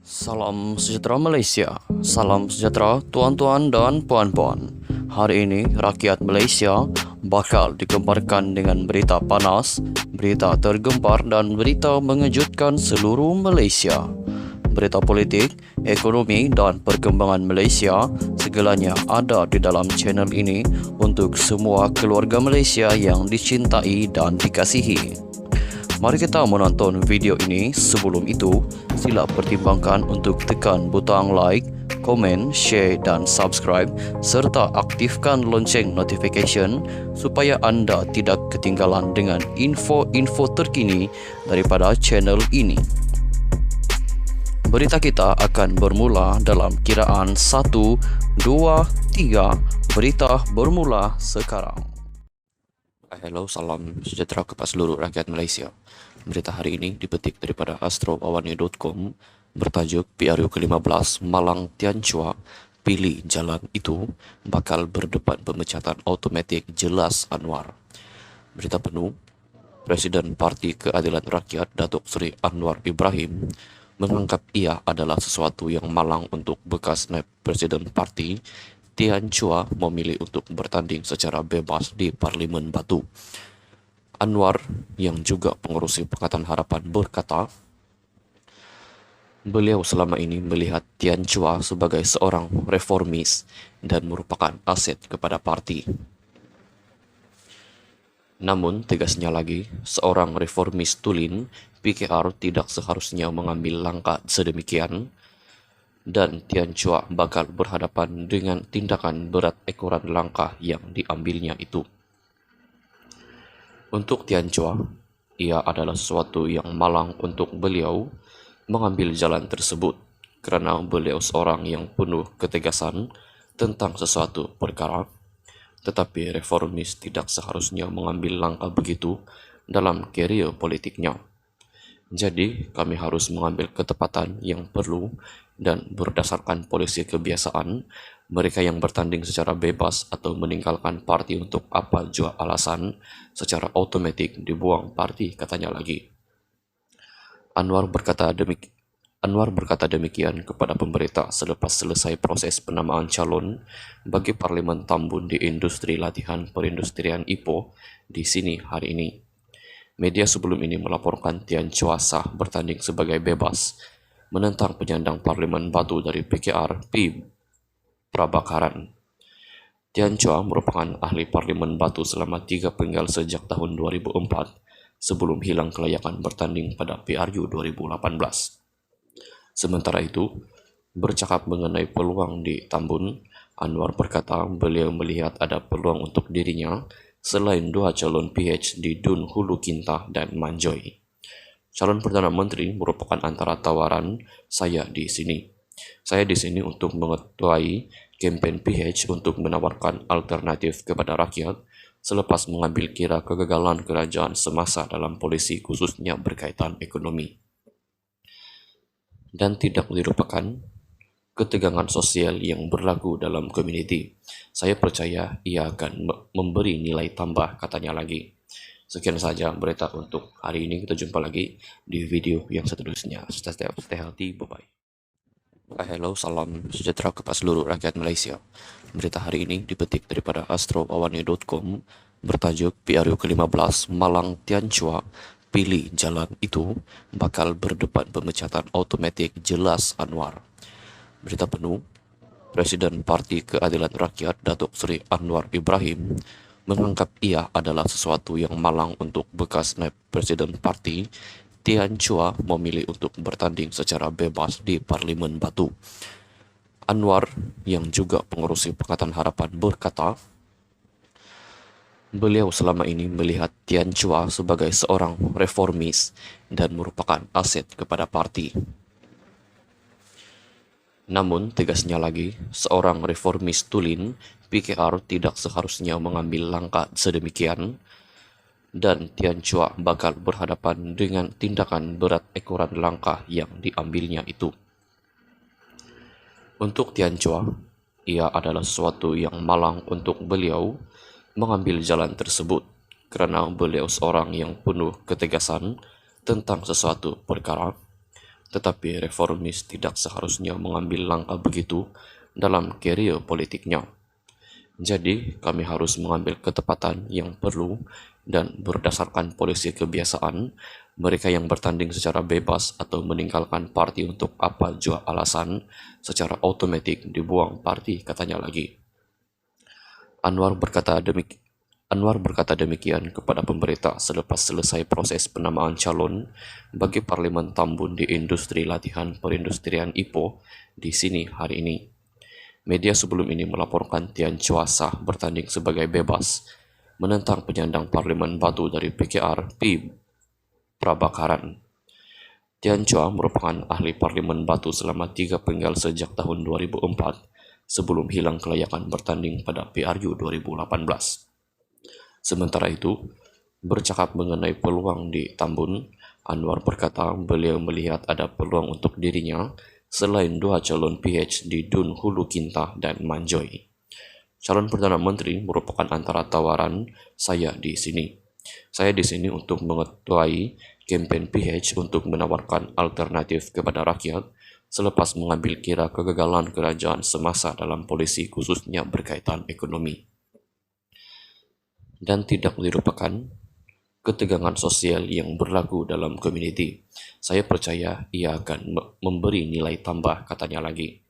Salam sejahtera Malaysia. Salam sejahtera tuan-tuan dan puan-puan. Hari ini rakyat Malaysia bakal digemparkan dengan berita panas, berita tergempar dan berita mengejutkan seluruh Malaysia. Berita politik, ekonomi dan perkembangan Malaysia segalanya ada di dalam channel ini untuk semua keluarga Malaysia yang dicintai dan dikasihi. Mari kita menonton video ini. Sebelum itu, sila pertimbangkan untuk tekan butang like, komen, share dan subscribe serta aktifkan lonceng notification supaya anda tidak ketinggalan dengan info-info terkini daripada channel ini. Berita kita akan bermula dalam kiraan 1, 2, 3. Berita bermula sekarang. Hello, salam sejahtera kepada seluruh rakyat Malaysia. Berita hari ini dipetik daripada astroawani.com bertajuk PRU ke-15 Malang Tian Chua pilih jalan itu bakal berdepan pemecatan automatik jelas Anwar. Berita penuh, Presiden Parti Keadilan Rakyat Datuk Seri Anwar Ibrahim menganggap ia adalah sesuatu yang malang untuk bekas naib Presiden Parti Tian Chua memilih untuk bertanding secara bebas di Parlimen Batu. Anwar, yang juga pengurusi Pakatan Harapan, berkata, beliau selama ini melihat Tian Chua sebagai seorang reformis dan merupakan aset kepada parti. Namun, tegasnya lagi, seorang reformis tulen, PKR tidak seharusnya mengambil langkah sedemikian, dan Tian Chua bakal berhadapan dengan tindakan berat ekoran langkah yang diambilnya itu. Untuk Tian Chua, ia adalah sesuatu yang malang untuk beliau mengambil jalan tersebut kerana beliau seorang yang penuh ketegasan tentang sesuatu perkara, tetapi reformis tidak seharusnya mengambil langkah begitu dalam karier politiknya. Jadi, kami harus mengambil ketepatan yang perlu dan berdasarkan polisi kebiasaan, mereka yang bertanding secara bebas atau meninggalkan parti untuk apa jua alasan, secara otomatik dibuang parti, katanya lagi. Anwar berkata demikian kepada pemberita selepas selesai proses penamaan calon bagi Parlimen Tambun di Industri Latihan Perindustrian Ipoh di sini hari ini. Media sebelum ini melaporkan Tian Chua sah bertanding sebagai bebas menentang penyandang Parlimen Batu dari PKR P. Prabakaran. Tian Chua merupakan ahli Parlimen Batu selama 3 penggal sejak tahun 2004 sebelum hilang kelayakan bertanding pada PRU 2018. Sementara itu, bercakap mengenai peluang di Tambun, Anwar berkata beliau melihat ada peluang untuk dirinya selain 2 calon PH di Dun Hulu Kintah dan Manjoy. Calon Perdana Menteri merupakan antara tawaran saya di sini. Saya di sini untuk mengetuai kempen PH untuk menawarkan alternatif kepada rakyat selepas mengambil kira kegagalan kerajaan semasa dalam polisi khususnya berkaitan ekonomi. Dan tidak dilupakan ketegangan sosial yang berlaku dalam komuniti. Saya percaya ia akan memberi nilai tambah, katanya lagi. Sekian saja berita untuk hari ini. Kita jumpa lagi di video yang seterusnya. Stay healthy, bye-bye. Hello, salam sejahtera kepada seluruh rakyat Malaysia. Berita hari ini dipetik daripada astroawani.com bertajuk PRU ke-15 Malang Tian Chua pilih jalan itu bakal berdepan pemecatan automatik jelas Anwar. Berita penuh, Presiden Parti Keadilan Rakyat Datuk Seri Anwar Ibrahim menganggap ia adalah sesuatu yang malang untuk bekas naib Presiden Parti Tian Chua memilih untuk bertanding secara bebas di Parlimen Batu. Anwar, yang juga pengurusi Pakatan Harapan, berkata, beliau selama ini melihat Tian Chua sebagai seorang reformis dan merupakan aset kepada parti. Namun, tegasnya lagi, seorang reformis tulen, PKR tidak seharusnya mengambil langkah sedemikian, dan Tian Chua bakal berhadapan dengan tindakan berat ekoran langkah yang diambilnya itu. Untuk Tian Chua, ia adalah sesuatu yang malang untuk beliau mengambil jalan tersebut, kerana beliau seorang yang penuh ketegasan tentang sesuatu perkara, Tetapi reformis tidak seharusnya mengambil langkah begitu dalam karier politiknya. Jadi, kami harus mengambil ketepatan yang perlu dan berdasarkan polisi kebiasaan, mereka yang bertanding secara bebas atau meninggalkan parti untuk apa jua alasan, secara otomatis dibuang parti, katanya lagi. Anwar berkata demikian kepada pemberita selepas selesai proses penamaan calon bagi Parlimen Tambun di Industri Latihan Perindustrian Ipoh di sini hari ini. Media sebelum ini melaporkan Tian Chua sah bertanding sebagai bebas menentang penyandang Parlimen Batu dari PKR P. Prabakaran. Tian Chua merupakan ahli Parlimen Batu selama 3 penggal sejak tahun 2004 sebelum hilang kelayakan bertanding pada PRU 2018. Sementara itu, bercakap mengenai peluang di Tambun, Anwar berkata beliau melihat ada peluang untuk dirinya selain 2 calon PH di Dun Hulu Kintah dan Manjoy. Calon Perdana Menteri merupakan antara tawaran saya di sini. Saya di sini untuk mengetuai kampanye PH untuk menawarkan alternatif kepada rakyat selepas mengambil kira kegagalan kerajaan semasa dalam polisi khususnya berkaitan ekonomi. Dan tidak dilupakan ketegangan sosial yang berlaku dalam komuniti. Saya percaya ia akan memberi nilai tambah, katanya lagi.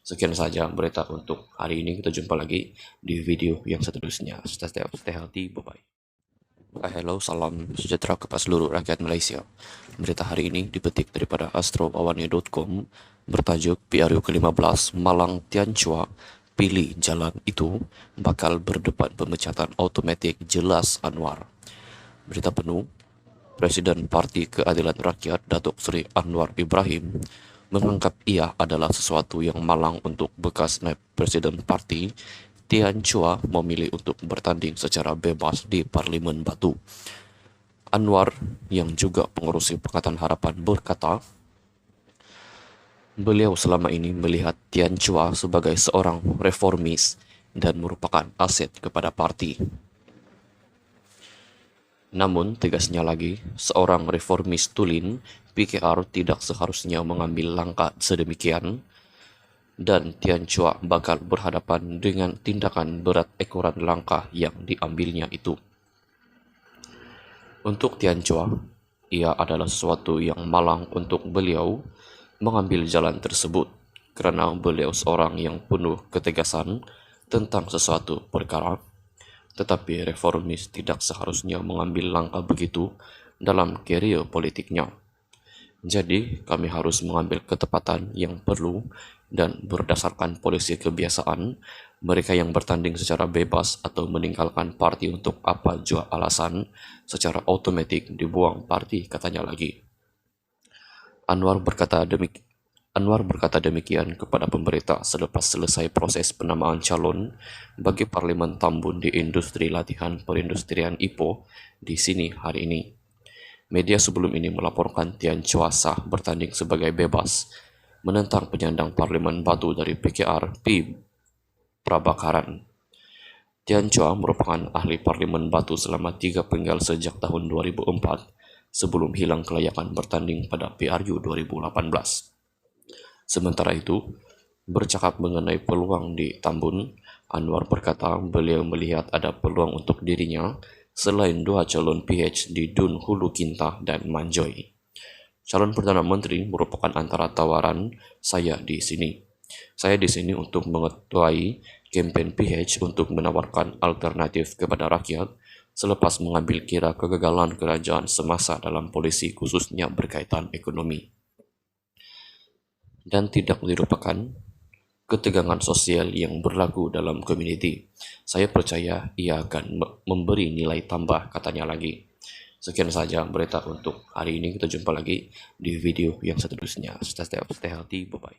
Sekian saja berita untuk hari ini. Kita jumpa lagi di video yang seterusnya. Stay healthy, bye-bye. Hello, salam sejahtera kepada seluruh rakyat Malaysia. Berita hari ini dipetik daripada astroawarni.com bertajuk PRU ke-15 Malang Tian Chua pilih jalan itu bakal berdepan pemecatan automatik jelas Anwar. Berita penuh, Presiden Parti Keadilan Rakyat Datuk Seri Anwar Ibrahim menganggap ia adalah sesuatu yang malang untuk bekas naib Presiden Parti Tian Chua memilih untuk bertanding secara bebas di Parlimen Batu. Anwar yang juga pengurusi Pakatan Harapan berkata, beliau selama ini melihat Tian Chua sebagai seorang reformis dan merupakan aset kepada parti. Namun, tegasnya lagi, seorang reformis tulen PKR tidak seharusnya mengambil langkah sedemikian dan Tian Chua bakal berhadapan dengan tindakan berat ekoran langkah yang diambilnya itu. Untuk Tian Chua, ia adalah sesuatu yang malang untuk beliau mengambil jalan tersebut kerana beliau seorang yang penuh ketegasan tentang sesuatu perkara. Tetapi reformis tidak seharusnya mengambil langkah begitu dalam karier politiknya. Jadi, kami harus mengambil ketepatan yang perlu dan berdasarkan polisi kebiasaan, mereka yang bertanding secara bebas atau meninggalkan parti untuk apa jua alasan, secara otomatis dibuang parti, katanya lagi. Anwar berkata demikian kepada pemberita selepas selesai proses penamaan calon bagi Parlimen Tambun di Industri Latihan Perindustrian Ipoh di sini hari ini. Media sebelum ini melaporkan Tian Chua sah bertanding sebagai bebas menentang penyandang Parlimen Batu dari PKR P. Prabakaran. Tian Chua merupakan ahli Parlimen Batu selama 3 penggal sejak tahun 2004 sebelum hilang kelayakan bertanding pada PRU 2018. Sementara itu, bercakap mengenai peluang di Tambun, Anwar berkata beliau melihat ada peluang untuk dirinya selain 2 calon PH di Dun Hulu Kintah dan Manjoy. Calon Perdana Menteri merupakan antara tawaran saya di sini. Saya di sini untuk mengetuai kampanye PH untuk menawarkan alternatif kepada rakyat selepas mengambil kira kegagalan kerajaan semasa dalam polisi khususnya berkaitan ekonomi. Dan tidak dilupakan ketegangan sosial yang berlaku dalam komuniti. Saya percaya ia akan memberi nilai tambah, katanya lagi. Sekian saja berita untuk hari ini. Kita jumpa lagi di video yang seterusnya. Stay healthy, bye-bye.